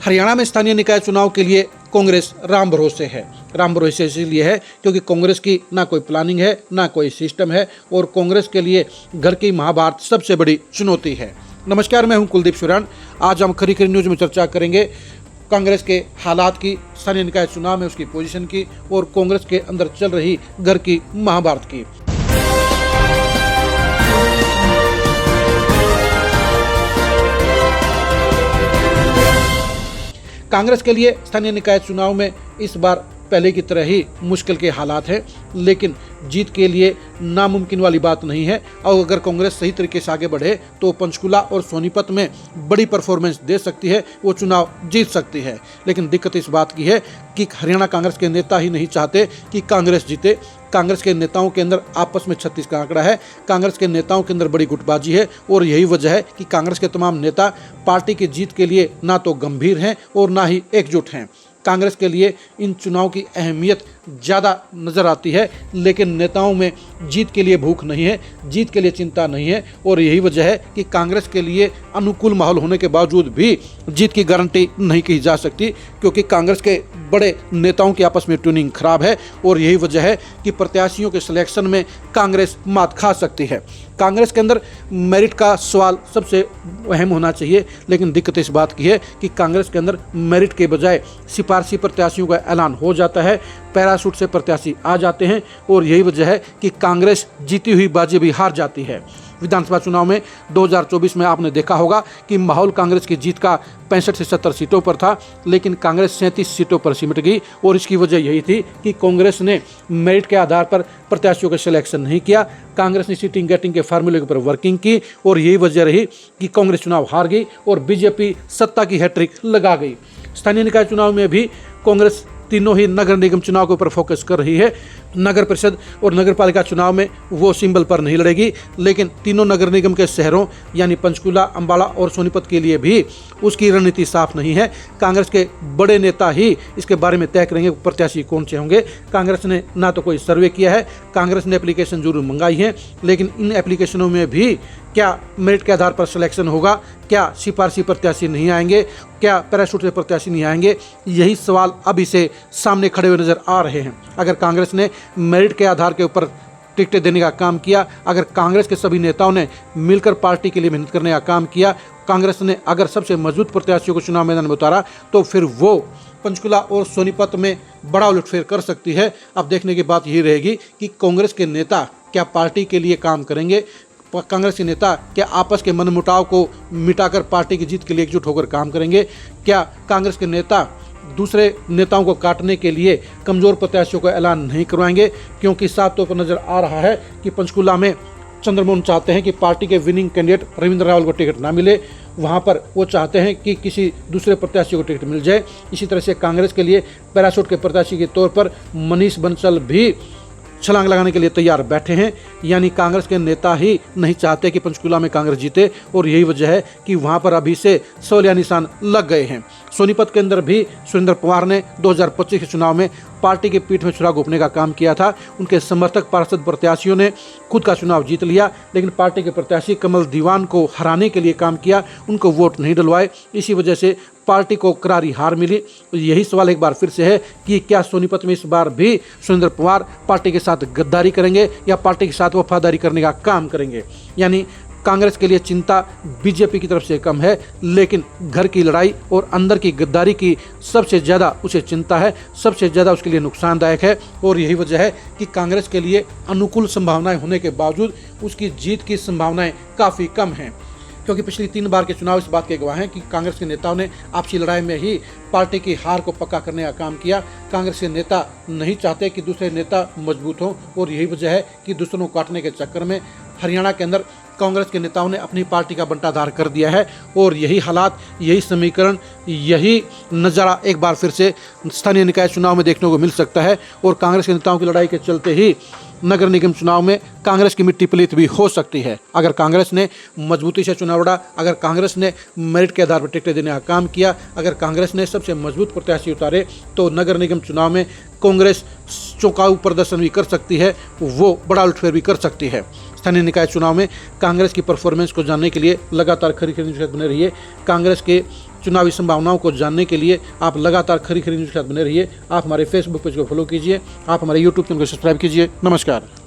हरियाणा में स्थानीय निकाय चुनाव के लिए कांग्रेस राम भरोसे है। राम भरोसे इसलिए है क्योंकि कांग्रेस की ना कोई प्लानिंग है, ना कोई सिस्टम है और कांग्रेस के लिए घर की महाभारत सबसे बड़ी चुनौती है। नमस्कार, मैं हूं कुलदीप सुरान। आज हम खरी खरी न्यूज़ में चर्चा करेंगे कांग्रेस के हालात की, स्थानीय निकाय चुनाव में उसकी पोजीशन की और कांग्रेस के अंदर चल रही घर की महाभारत की। कांग्रेस के लिए स्थानीय निकाय चुनाव में इस बार पहले की तरह ही मुश्किल के हालात हैं, लेकिन जीत के लिए नामुमकिन वाली बात नहीं है। और अगर कांग्रेस सही तरीके से आगे बढ़े तो पंचकुला और सोनीपत में बड़ी परफॉर्मेंस दे सकती है, वो चुनाव जीत सकती है। लेकिन दिक्कत इस बात की है कि हरियाणा कांग्रेस के नेता ही नहीं चाहते कि कांग्रेस जीते। कांग्रेस के नेताओं के अंदर आपस में 36 का आंकड़ा है। कांग्रेस के नेताओं के अंदर बड़ी गुटबाजी है और यही वजह है कि कांग्रेस के तमाम नेता पार्टी की जीत के लिए ना तो गंभीर हैं और ना ही एकजुट हैं। कांग्रेस के लिए इन चुनाव की अहमियत ज़्यादा नज़र आती है, लेकिन नेताओं में जीत के लिए भूख नहीं है, जीत के लिए चिंता नहीं है। और यही वजह है कि कांग्रेस के लिए अनुकूल माहौल होने के बावजूद भी जीत की गारंटी नहीं की जा सकती, क्योंकि कांग्रेस के बड़े नेताओं की आपस में ट्यूनिंग खराब है। और यही वजह है कि प्रत्याशियों के सिलेक्शन में कांग्रेस मात खा सकती है। कांग्रेस के अंदर मेरिट का सवाल सबसे अहम होना चाहिए, लेकिन दिक्कत इस बात की है कि कांग्रेस के अंदर मेरिट के बजाय सिफारसी प्रत्याशियों का ऐलान हो जाता है, पैराशूट से प्रत्याशी आ जाते हैं और यही वजह है कि कांग्रेस जीती हुई बाजी भी हार जाती है। विधानसभा चुनाव में 2024 में आपने देखा होगा कि माहौल कांग्रेस की जीत का 65 से 70 सीटों पर था, लेकिन कांग्रेस 37 सीटों पर सिमट गई। और इसकी वजह यही थी कि कांग्रेस ने मेरिट के आधार पर प्रत्याशियों का सिलेक्शन नहीं किया। कांग्रेस ने सीटिंग गेटिंग के फार्मूले के ऊपर वर्किंग की और यही वजह रही कि कांग्रेस चुनाव हार गई और बीजेपी सत्ता की हैट्रिक लगा गई। स्थानीय निकाय चुनाव में भी कांग्रेस तीनों ही नगर निगम चुनाव के ऊपर फोकस कर रही है। नगर परिषद और नगर पालिका चुनाव में वो सिंबल पर नहीं लड़ेगी, लेकिन तीनों नगर निगम के शहरों यानी पंचकुला, अंबाला और सोनीपत के लिए भी उसकी रणनीति साफ नहीं है। कांग्रेस के बड़े नेता ही इसके बारे में तय करेंगे प्रत्याशी कौन से होंगे। कांग्रेस ने ना तो कोई सर्वे किया है, कांग्रेस ने एप्लीकेशन जरूर मंगाई है, लेकिन इन एप्लीकेशनों में भी क्या मेरिट के आधार पर सिलेक्शन होगा, क्या सिफारसी प्रत्याशी नहीं आएंगे, क्या पैराशूट से प्रत्याशी नहीं आएंगे, यही सवाल अभी से सामने खड़े हुए नजर आ रहे हैं। अगर कांग्रेस ने मेरिट के आधार के ऊपर टिकटें देने का काम किया, अगर कांग्रेस के सभी नेताओं ने मिलकर पार्टी के लिए मेहनत करने का काम किया, कांग्रेस ने अगर सबसे मजबूत प्रत्याशियों को चुनाव मैदान में उतारा, तो फिर वो पंचकुला और सोनीपत में बड़ा उलटफेर कर सकती है। अब देखने की बात यही रहेगी कि कांग्रेस के नेता क्या पार्टी के लिए काम करेंगे, कांग्रेस के नेता क्या आपस के मनमुटाव को मिटाकर पार्टी की जीत के लिए एकजुट होकर काम करेंगे, क्या कांग्रेस के नेता दूसरे नेताओं को काटने के लिए कमजोर प्रत्याशियों का ऐलान नहीं करवाएंगे। क्योंकि साफ तौर पर नजर आ रहा है कि पंचकुला में चंद्रमोहन चाहते हैं कि पार्टी के विनिंग कैंडिडेट रविंद्र रावल को टिकट ना मिले, वहां पर वो चाहते हैं कि किसी दूसरे प्रत्याशी को टिकट मिल जाए। इसी तरह से कांग्रेस के लिए पैराशूट के प्रत्याशी के तौर पर मनीष बंसल भी छलांग लगाने के लिए तैयार बैठे हैं। यानी कांग्रेस के नेता ही नहीं चाहते कि पंचकुला में कांग्रेस जीते और यही वजह है कि वहां पर अभी से सवालिया निशान लग गए हैं। सोनीपत के अंदर भी सुरेंद्र पवार ने 2025 के चुनाव में पार्टी के पीठ में छुरा घोंपने का काम किया था। उनके समर्थक पार्षद प्रत्याशियों ने खुद का चुनाव जीत लिया, लेकिन पार्टी के प्रत्याशी कमल दीवान को हराने के लिए काम किया, उनको वोट नहीं डलवाए। इसी वजह से पार्टी को करारी हार मिली। यही सवाल एक बार फिर से है कि क्या सोनीपत में इस बार भी सुरेंद्र पवार पार्टी के साथ गद्दारी करेंगे या पार्टी के साथ वफादारी करने का काम करेंगे। यानी कांग्रेस के लिए चिंता बीजेपी की तरफ से कम है, लेकिन घर की लड़ाई और अंदर की गद्दारी की सबसे ज़्यादा उसे चिंता है, सबसे ज़्यादा उसके लिए नुकसानदायक है। और यही वजह है कि कांग्रेस के लिए अनुकूल संभावनाएं होने के बावजूद उसकी जीत की संभावनाएं काफ़ी कम हैं, क्योंकि पिछली 3 बार के चुनाव इस बात के गवाह हैं कि कांग्रेस के नेताओं ने आपसी लड़ाई में ही पार्टी की हार को पक्का करने का काम किया। कांग्रेस के नेता नहीं चाहते कि दूसरे नेता मजबूत हों और यही वजह है कि दूसरों को काटने के चक्कर में हरियाणा के अंदर कांग्रेस के नेताओं ने अपनी पार्टी का बंटाधार कर दिया है। और यही हालात, यही समीकरण, यही नज़ारा एक बार फिर से स्थानीय निकाय चुनाव में देखने को मिल सकता है। और कांग्रेस के नेताओं की लड़ाई के चलते ही नगर निगम चुनाव में कांग्रेस की मिट्टी पलीत भी हो सकती है। अगर कांग्रेस ने मजबूती से चुनाव लड़ा, अगर कांग्रेस ने मेरिट के आधार पर टिकटें देने का काम किया, अगर कांग्रेस ने सबसे मजबूत प्रत्याशी उतारे, तो नगर निगम चुनाव में कांग्रेस चौंकाऊ प्रदर्शन भी कर सकती है, वो बड़ा उलटफेर भी कर सकती है। स्थानीय निकाय चुनाव में कांग्रेस की परफॉर्मेंस को जानने के लिए लगातार खरी खरी न्यूज़ बने रहिए। कांग्रेस के चुनावी संभावनाओं को जानने के लिए आप लगातार खरी खरी न्यूज़ के साथ बने रहिए। आप हमारे फेसबुक पेज को फॉलो कीजिए, आप हमारे यूट्यूब चैनल को सब्सक्राइब कीजिए। नमस्कार।